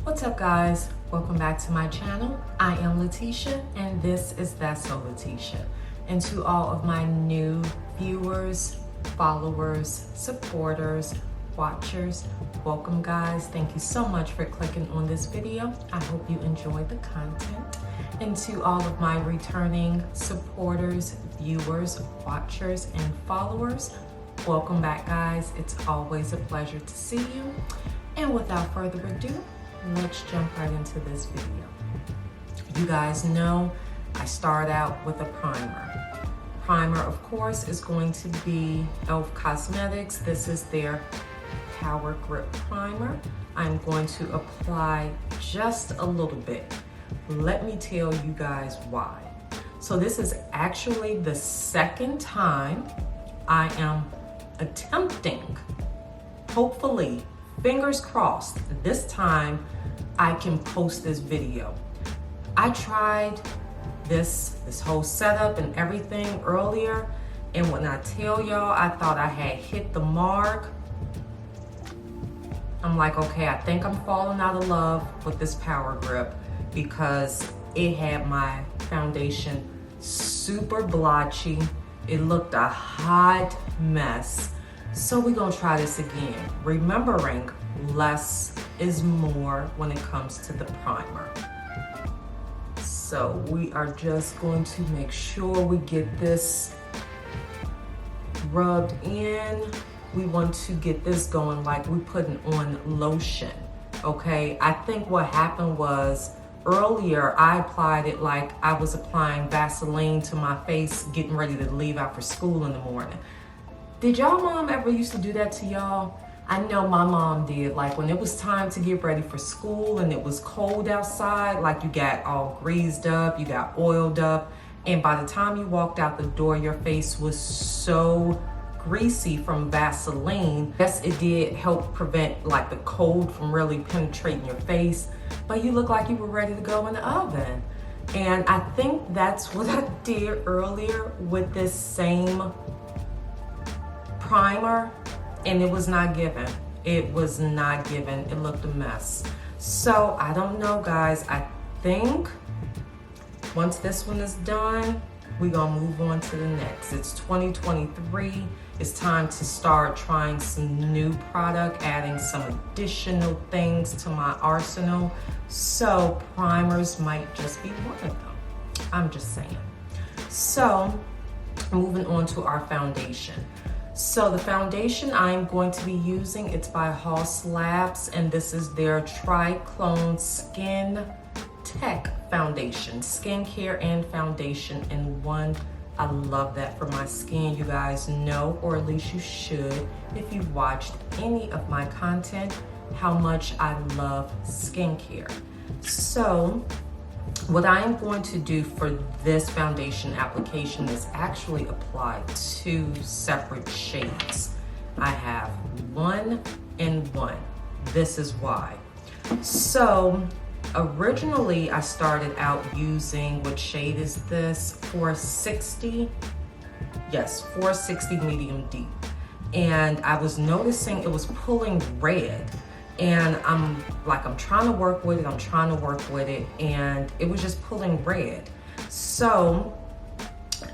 What's up, guys? Welcome back to my channel. I am Letitia and this is That's So Letitia. And to all of my new viewers, followers, supporters, watchers, welcome, guys. Thank you so much for clicking on this video. I hope you enjoyed the content. And to all of my returning supporters, viewers, watchers, and followers, welcome back, guys. It's always a pleasure to see you. And without further ado, let's jump right into this video. You guys know I start out with a primer. Primer, of course, is going to be e.l.f. Cosmetics. This is their Power Grip Primer. I'm going to apply just a little bit. Let me tell you guys why. So this is actually the second time I am attempting, hopefully, fingers crossed, this time I can post this video. I tried this whole setup and everything earlier, and when I tell y'all I thought I had hit the mark, I'm like, okay, I think I'm falling out of love with this Power Grip because it had my foundation super blotchy. It looked a hot mess. So we're gonna try this again, remembering less is more when it comes to the primer. So we are just going to make sure we get this rubbed in. We want to get this going like we putting on lotion, okay? I think what happened was earlier I applied it like I was applying Vaseline to my face, getting ready to leave out for school in the morning. Did y'all mom ever used to do that to y'all? I know my mom did. Like when it was time to get ready for school and it was cold outside, like you got all greased up, you got oiled up, and by the time you walked out the door, your face was so greasy from Vaseline. Yes, it did help prevent like the cold from really penetrating your face, but you look like you were ready to go in the oven. And I think that's what I did earlier with this same primer, and it was not given. It was not given. It looked a mess. So I don't know, guys. I think once this one is done, we're gonna move on to the next. It's 2023. It's time to start trying some new product, adding some additional things to my arsenal. So primers might just be one of them. I'm just saying. So moving on to our foundation. So the foundation I'm going to be using, it's by Haus Labs, and this is their Triclone Skin Tech Foundation. Skincare and foundation in one. I love that for my skin. You guys know, or at least you should, if you've watched any of my content, how much I love skincare. So what I am going to do for this foundation application is actually apply two separate shades. I have 1 and 1. This is why. So originally I started out using, what shade is this? 460. Yes, 460 medium deep. And I was noticing it was pulling red. And I'm trying to work with it, and it was just pulling red. So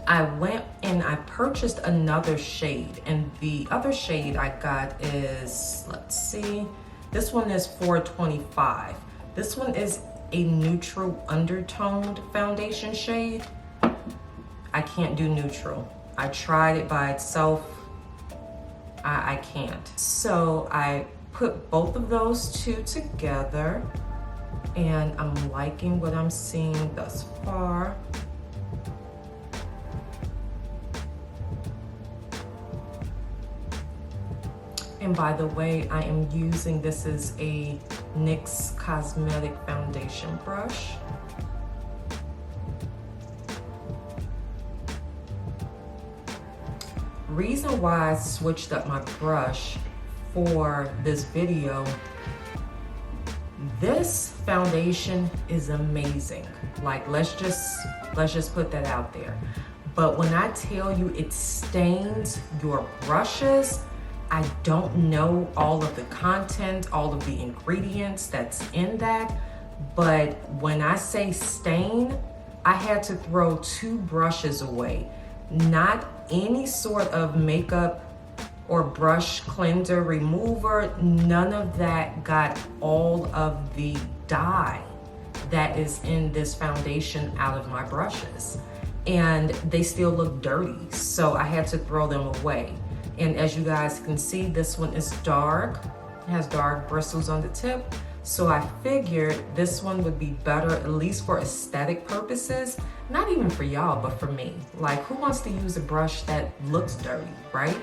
I went and I purchased another shade, and the other shade I got is, let's see, this one is 425. This one is a neutral undertoned foundation shade. I can't do neutral. I tried it by itself. I can't. So I put both of those two together, and I'm liking what I'm seeing thus far. And by the way, I am using, this is a NYX Cosmetic Foundation brush. Reason why I switched up my brush for this video, this foundation is amazing. Like, let's just put that out there. But when I tell you it stains your brushes, I don't know all of the content, all of the ingredients that's in that, but when I say stain, I had to throw 2 brushes away. Not any sort of makeup or brush cleanser remover, none of that got all of the dye that is in this foundation out of my brushes. And they still look dirty, so I had to throw them away. And as you guys can see, this one is dark. It has dark bristles on the tip. So I figured this one would be better, at least for aesthetic purposes. Not even for y'all, but for me. Like, who wants to use a brush that looks dirty, right?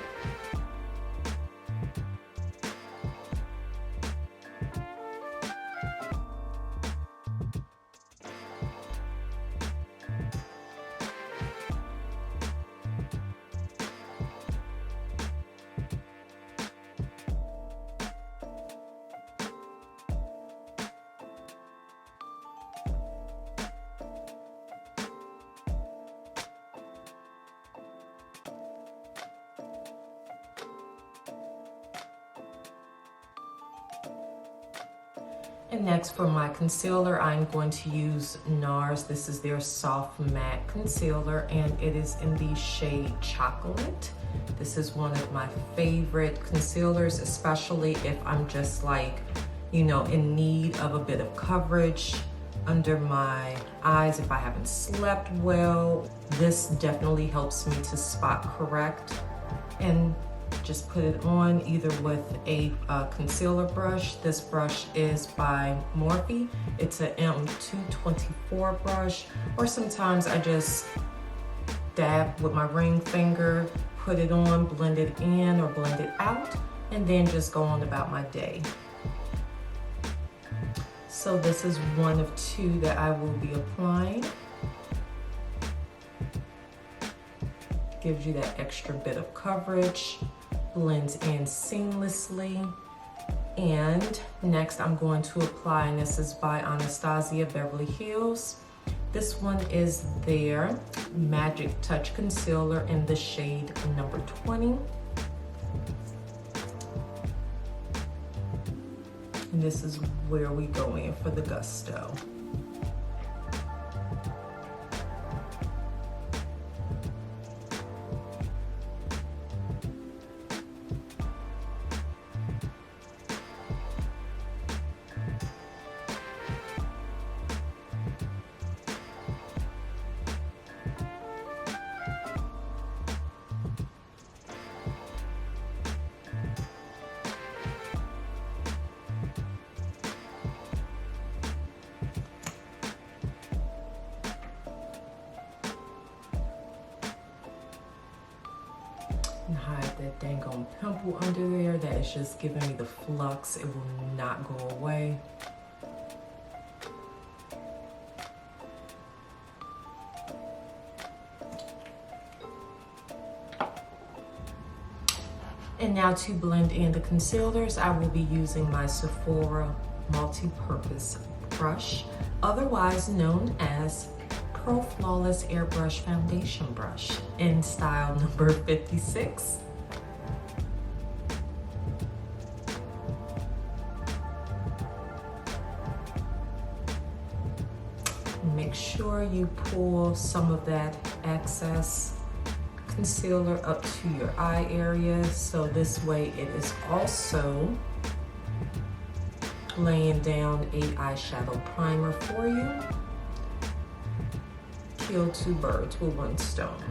And next for my concealer, I'm going to use NARS. This is their Soft Matte Concealer, and it is in the shade Chocolate. This is one of my favorite concealers, especially if I'm just like, you know, in need of a bit of coverage under my eyes if I haven't slept well. This definitely helps me to spot correct, and just put it on either with a concealer brush. This brush is by Morphe. It's an M224 brush, or sometimes I just dab with my ring finger, put it on, blend it in or blend it out, and then just go on about my day. So this is one of 2 that I will be applying. Gives you that extra bit of coverage, blends in seamlessly. And next I'm going to apply, and this is by Anastasia Beverly Hills. This one is their Magic Touch Concealer in the shade number 20. And this is where we go in for the gusto. And hide that dang on pimple under there that is just giving me the flux. It will not go away. And now to blend in the concealers, I will be using my Sephora multi-purpose brush, otherwise known as Pro Flawless Airbrush Foundation Brush in style number 56. Make sure you pull some of that excess concealer up to your eye area, so this way it is also laying down a eyeshadow primer for you. Kill 2 birds with 1 stone.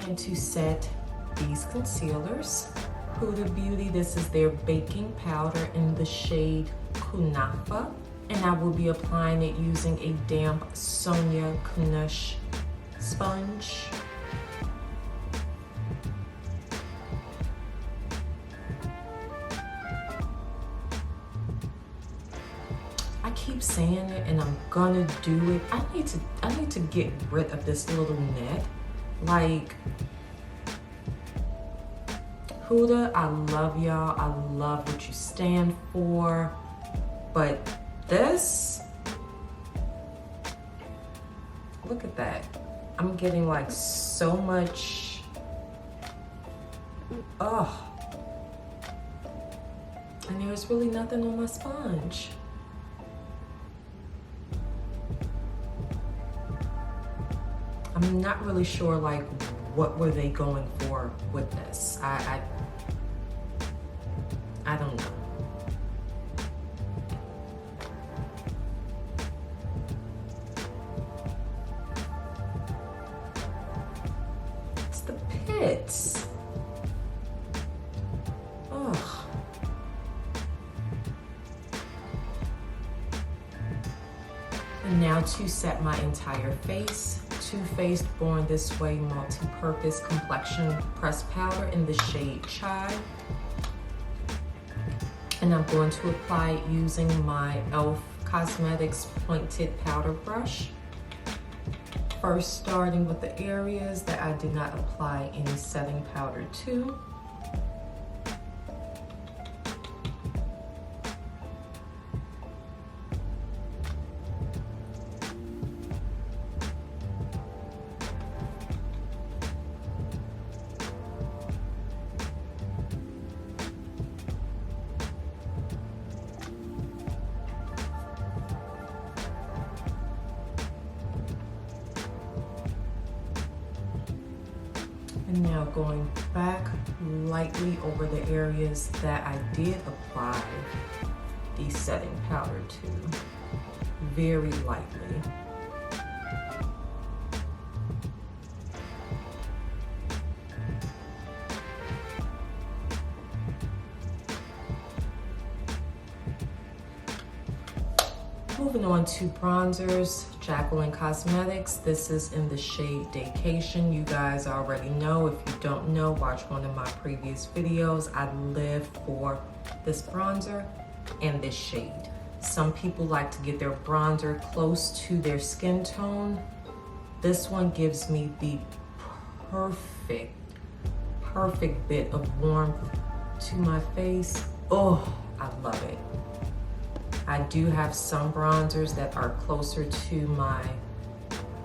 And to set these concealers, Huda Beauty, this is their baking powder in the shade Kunafa, and I will be applying it using a damp Sonia Knush sponge. keep saying it and I'm gonna do it. I need to get rid of this little net. Like, Huda, I love y'all. I love what you stand for. But this, look at that. I'm getting like so much, oh. And there's really nothing on my sponge. I'm not really sure like what were they going for with this. I don't know. It's the pits. Ugh. And now to set my entire face, Too Faced Born This Way Multi-Purpose Complexion Pressed Powder in the shade Chai. And I'm going to apply it using my e.l.f. Cosmetics Pointed Powder Brush. First starting with the areas that I did not apply any setting powder to. And now going back lightly over the areas that I did apply the setting powder to, very lightly. Moving on to bronzers, Jacqueline Cosmetics. This is in the shade Daycation. You guys already know. If you don't know, watch one of my previous videos. I live for this bronzer and this shade. Some people like to get their bronzer close to their skin tone. This one gives me the perfect bit of warmth to my face. Oh, I love it. I do have some bronzers that are closer to my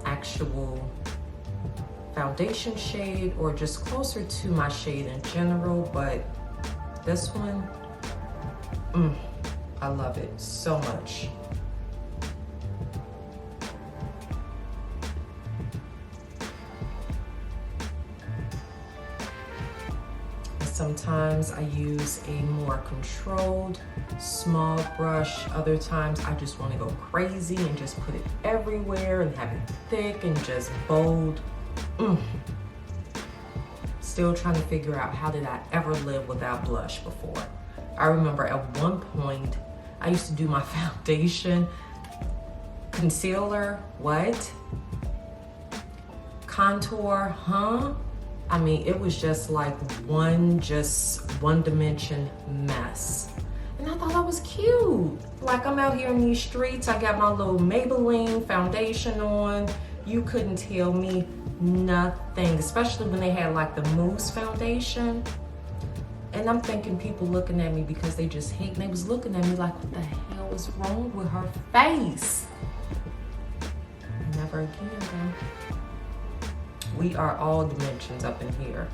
actual foundation shade or just closer to my shade in general, but this one, I love it so much. Sometimes I use a more controlled, small brush. Other times I just want to go crazy and just put it everywhere and have it thick and just bold. Still trying to figure out how did I ever live without blush before. I remember at one point, I used to do my foundation, concealer, what? Contour, huh? I mean, it was just like one dimension mess. And I thought that was cute. Like, I'm out here in these streets, I got my little Maybelline foundation on. You couldn't tell me nothing, especially when they had like the mousse foundation. And I'm thinking people looking at me because they just hate, and they was looking at me like, what the hell is wrong with her face? Never again, though. We are all dimensions up in here.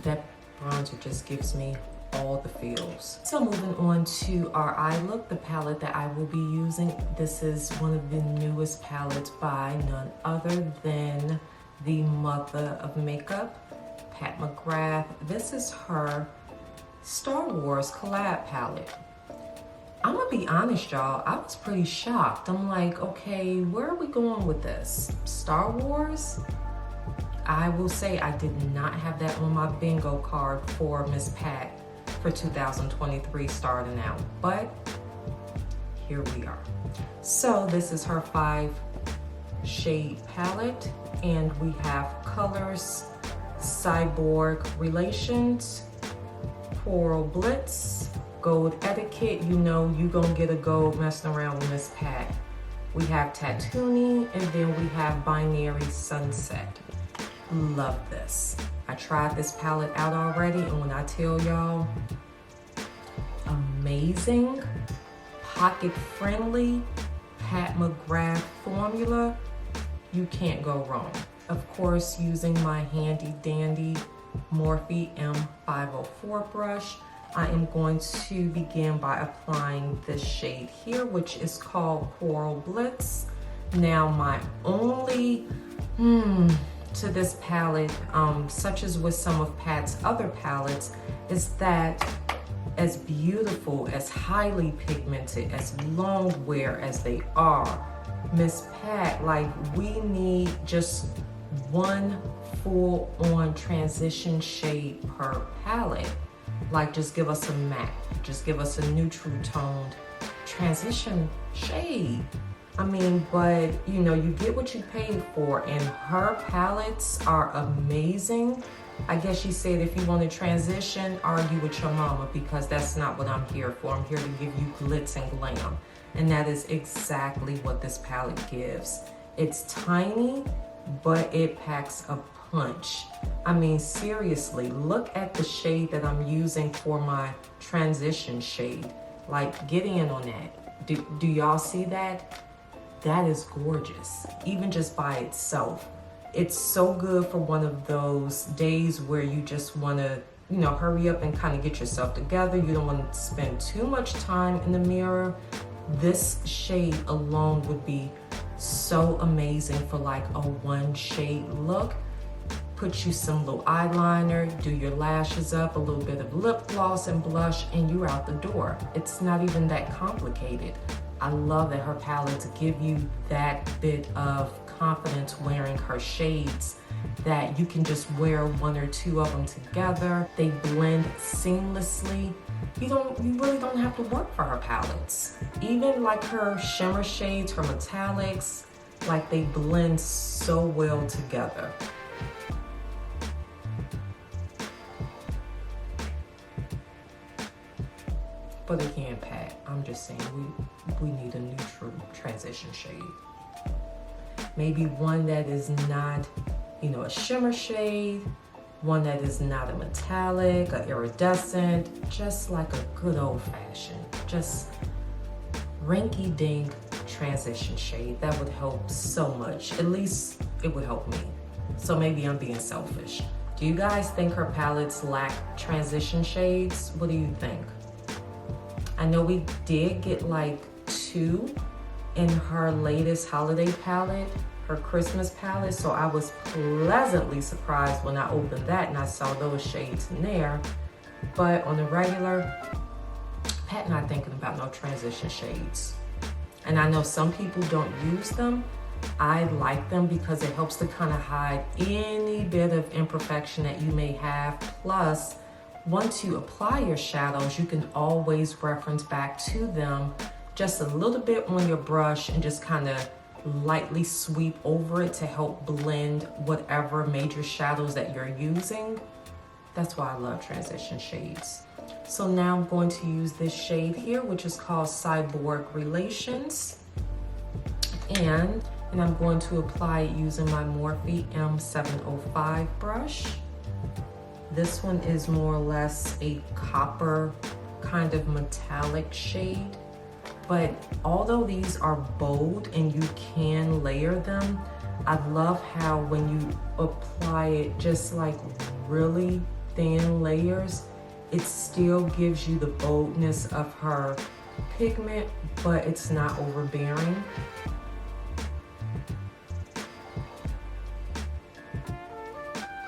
That bronzer just gives me all the feels. So moving on to our eye look, the palette that I will be using. This is one of the newest palettes by none other than the mother of makeup, McGrath. This is her Star Wars collab palette. I'm gonna be honest, y'all, I was pretty shocked. I'm like, okay, where are we going with this? Star Wars? I will say I did not have that on my bingo card for Miss Pat for 2023 starting out, but here we are. So this is her 5 shade palette, and we have Colors, Cyborg Relations, Coral Blitz, Gold Etiquette. You know you gonna get a gold messing around with Miss Pat. We have Tattoony, and then we have Binary Sunset. Love this. I tried this palette out already, and when I tell y'all, amazing, pocket friendly, Pat McGrath formula, you can't go wrong. Of course, using my handy dandy Morphe M504 brush, I am going to begin by applying this shade here, which is called Coral Blitz. Now, my only to this palette, such as with some of Pat's other palettes, is that as beautiful, as highly pigmented, as long wear as they are, Miss Pat, like, we need just one full-on transition shade per palette. Like, just give us a matte, just give us a neutral toned transition shade. I mean, but you know, you get what you paid for, and her palettes are amazing. I guess she said if you want to transition, argue with your mama, because that's not what I'm here for. I'm here to give you glitz and glam. And that is exactly what this palette gives. It's tiny, but it packs a punch. I mean, seriously, look at the shade that I'm using for my transition shade. Like, get in on that. Do y'all see that? That is gorgeous, even just by itself. It's so good for one of those days where you just want to, you know, hurry up and kind of get yourself together. You don't want to spend too much time in the mirror. This shade alone would be so amazing for like a one shade look. Put you some little eyeliner, do your lashes up, a little bit of lip gloss and blush, and you're out the door. It's not even that complicated. I love that her palettes give you that bit of confidence wearing her shades, that you can just wear one or two of them together. They blend seamlessly. You really don't have to work for her palettes. Even like her shimmer shades, her metallics, like they blend so well together. But again, Pat, I'm just saying we need a neutral transition shade. Maybe one that is not, you know, a shimmer shade, one that is not a metallic, a iridescent, just like a good old fashioned, just rinky-dink transition shade. That would help so much. At least it would help me. So maybe I'm being selfish. Do you guys think her palettes lack transition shades? What do you think? I know we did get like 2 in her latest holiday palette, her Christmas palette, so I was pleasantly surprised when I opened that and I saw those shades in there. But on the regular, Pat not thinking about no transition shades. And I know some people don't use them. I like them because it helps to kind of hide any bit of imperfection that you may have. Plus, once you apply your shadows, you can always reference back to them just a little bit on your brush and just kind of lightly sweep over it to help blend whatever major shadows that you're using. That's why I love transition shades. So now I'm going to use this shade here, which is called Cyborg Relations. And I'm going to apply it using my Morphe M705 brush. This one is more or less a copper kind of metallic shade. But although these are bold and you can layer them, I love how when you apply it just like really thin layers, it still gives you the boldness of her pigment, but it's not overbearing.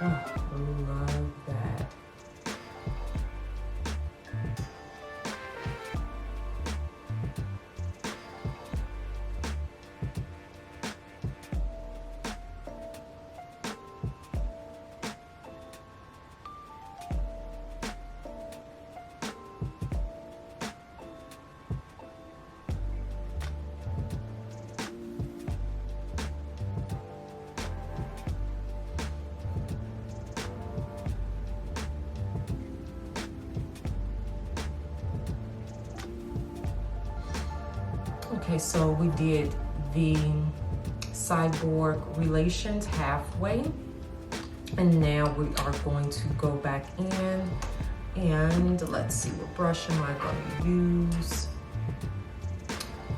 Oh, I love that. Okay, so we did the cyborg relations halfway, and now we are going to go back in, and let's see, what brush am I going to use?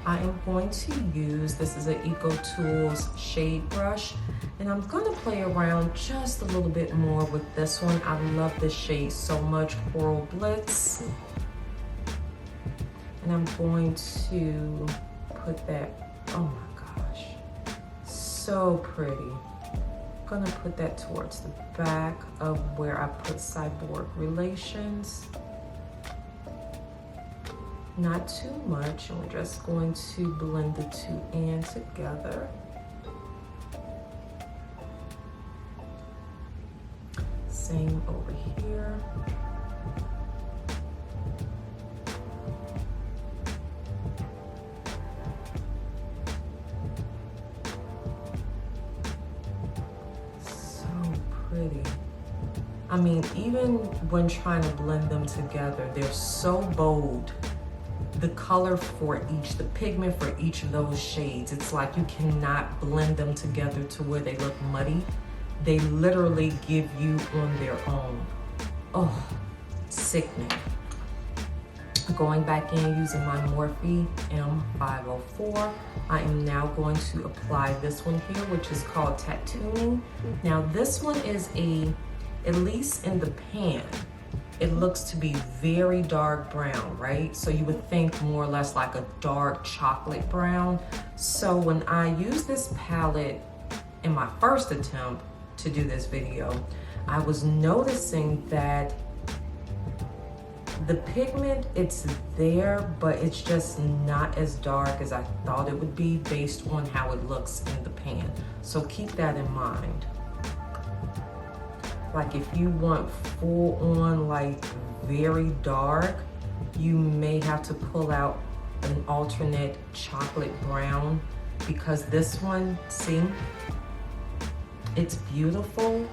I am going to use, this is an Eco Tools shade brush, and I'm gonna play around just a little bit more with this one. I love this shade so much, Coral Blitz. And I'm going to put that, oh my gosh, so pretty. I'm gonna put that towards the back of where I put cyborg relations. Not too much, and we're just going to blend the two in together. Same over here. So pretty. I mean, even when trying to blend them together, they're so bold. The color for each, the pigment for each of those shades, it's like you cannot blend them together to where they look muddy. They literally give you on their own. Oh, sickening. Going back in using my Morphe M504, I am now going to apply this one here, which is called Tattooing. Now this one is at least in the pan, it looks to be very dark brown, right? So you would think more or less like a dark chocolate brown. So when I used this palette in my first attempt to do this video, I was noticing that the pigment, it's there, but it's just not as dark as I thought it would be based on how it looks in the pan. So keep that in mind. Like if you want full on, like very dark, you may have to pull out an alternate chocolate brown, because this one, see, it's beautiful.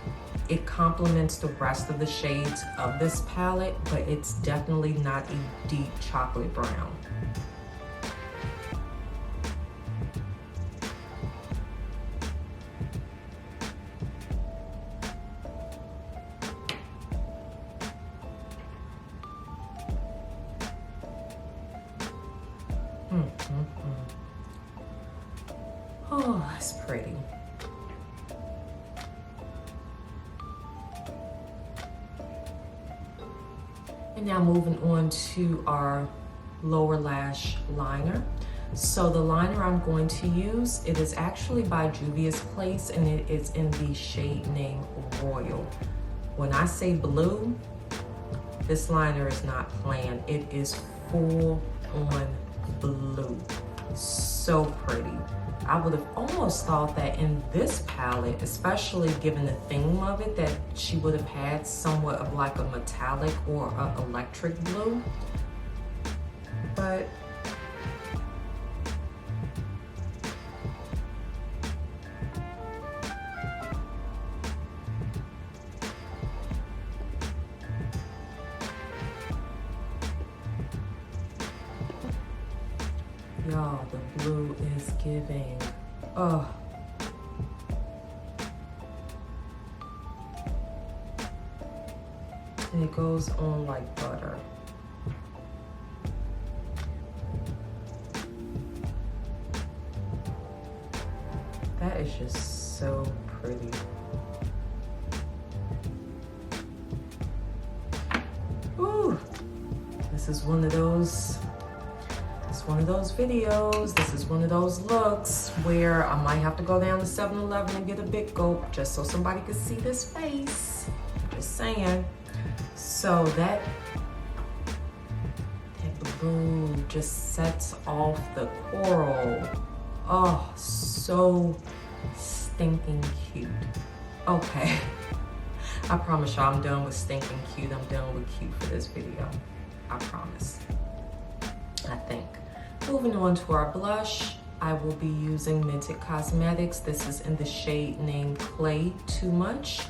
It complements the rest of the shades of this palette, but it's definitely not a deep chocolate brown. Oh, that's pretty. And now moving on to our lower lash liner. So the liner I'm going to use, it is actually by Juvia's Place, and it is in the shade name Royal. When I say blue, this liner is not planned. It is full on blue. So pretty. I would have almost thought that in this palette, especially given the theme of it, that she would have had somewhat of like a metallic or an electric blue. But y'all, the blue is giving. Oh. And it goes on like butter. That is just so pretty. Ooh, this is one of those videos, this is one of those looks where I might have to go down to 7-Eleven and get a big gulp just so somebody could see this face. Just saying. So that blue just sets off the coral. Oh, so stinking cute. Okay. I promise y'all I'm done with stinking cute. I'm done with cute for this video. I promise. I think. Moving on to our blush, I will be using Mented Cosmetics. This is in the shade named Clay Too Much.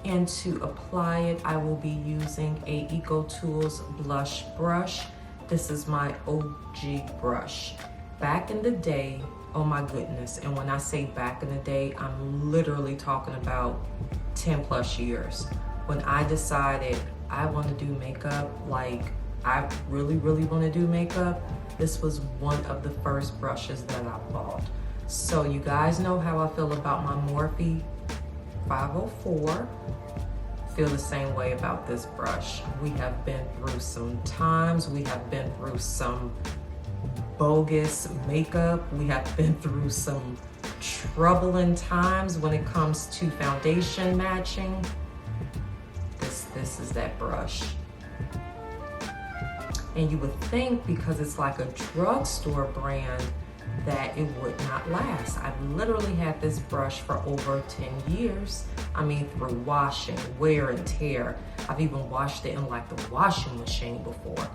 And to apply it, I will be using a Eco Tools blush brush. This is my OG brush. Back in the day, oh my goodness, and when I say back in the day, I'm literally talking about 10 plus years. When I decided I want to do makeup, like I really want to do makeup, this was one of the first brushes that I bought. So you guys know how I feel about my Morphe 504. Feel the same way about this brush. We have been through some times, we have been through some bogus makeup, we have been through some troubling times when it comes to foundation matching. This is that brush. And you would think because it's like a drugstore brand that it would not last. I've literally had this brush for over 10 years. I mean, through washing, wear and tear. I've even washed it in like the washing machine before.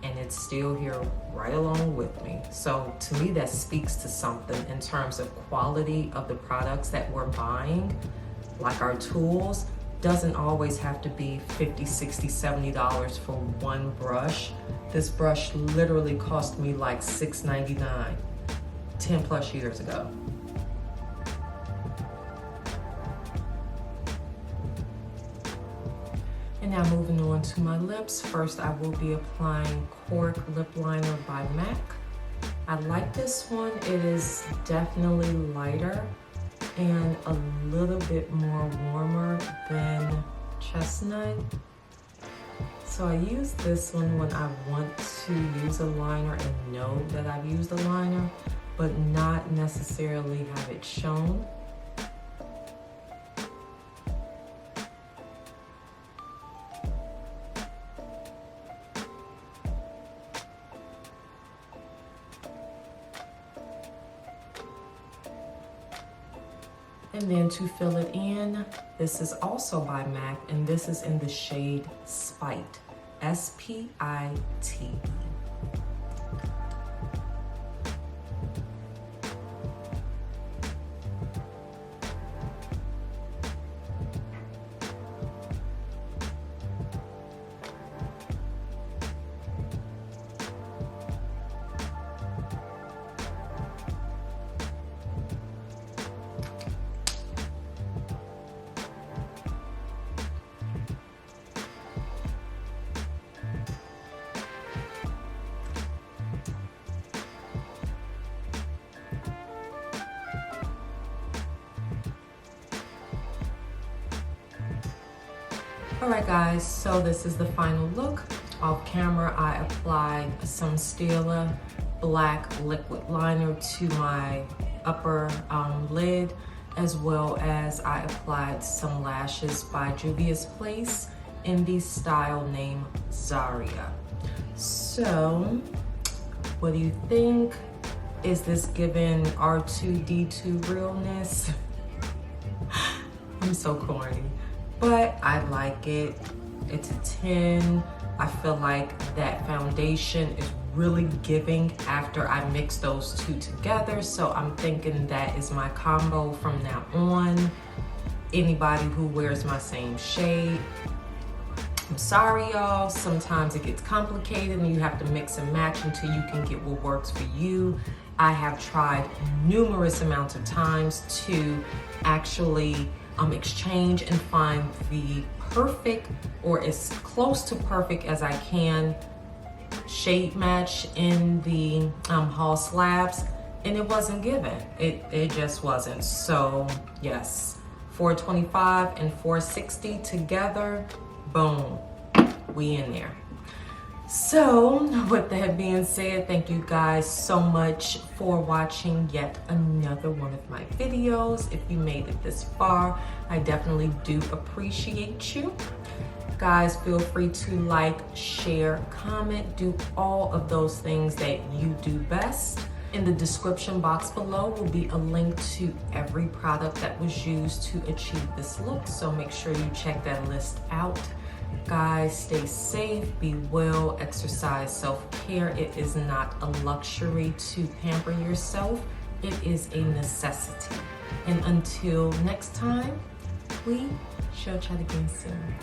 And it's still here right along with me. So to me, that speaks to something in terms of quality of the products that we're buying, like our tools. Doesn't always have to be $50, $60, $70 for one brush. This brush literally cost me like $6.99, 10 plus years ago. And now moving on to my lips. First, I will be applying Cork Lip Liner by MAC. I like this one. It is definitely lighter and a little bit more warmer than Chestnut. So I use this one when I want to use a liner and know that I've used a liner, but not necessarily have it shown. And then to fill it in, this is also by MAC, and this is in the shade Spite, S-P-I-T-E. Alright guys, so this is the final look. Off camera, I applied some Stila black liquid liner to my upper lid, as well as I applied some lashes by Juvia's Place in the style named Zaria. So, what do you think? Is this giving R2-D2 realness? I'm so corny. But I like it. It's a 10. I feel like that foundation is really giving after I mix those two together. So I'm thinking that is my combo from now on. Anybody who wears my same shade, I'm sorry y'all, sometimes it gets complicated and you have to mix and match until you can get what works for you. I have tried numerous amounts of times to actually exchange and find the perfect, or as close to perfect as I can, shade match in the Hall Slabs, and it wasn't given. It just wasn't. So yes, 425 and 460 together, boom, we in there. So with that being said, thank you guys so much for watching yet another one of my videos. If you made it this far, I definitely do appreciate you. Guys, feel free to like, share, comment, do all of those things that you do best. In the description box below will be a link to every product that was used to achieve this look, so make sure you check that list out. Guys, stay safe, be well, exercise self-care. It is not a luxury to pamper yourself. It is a necessity. And until next time, we shall chat again soon.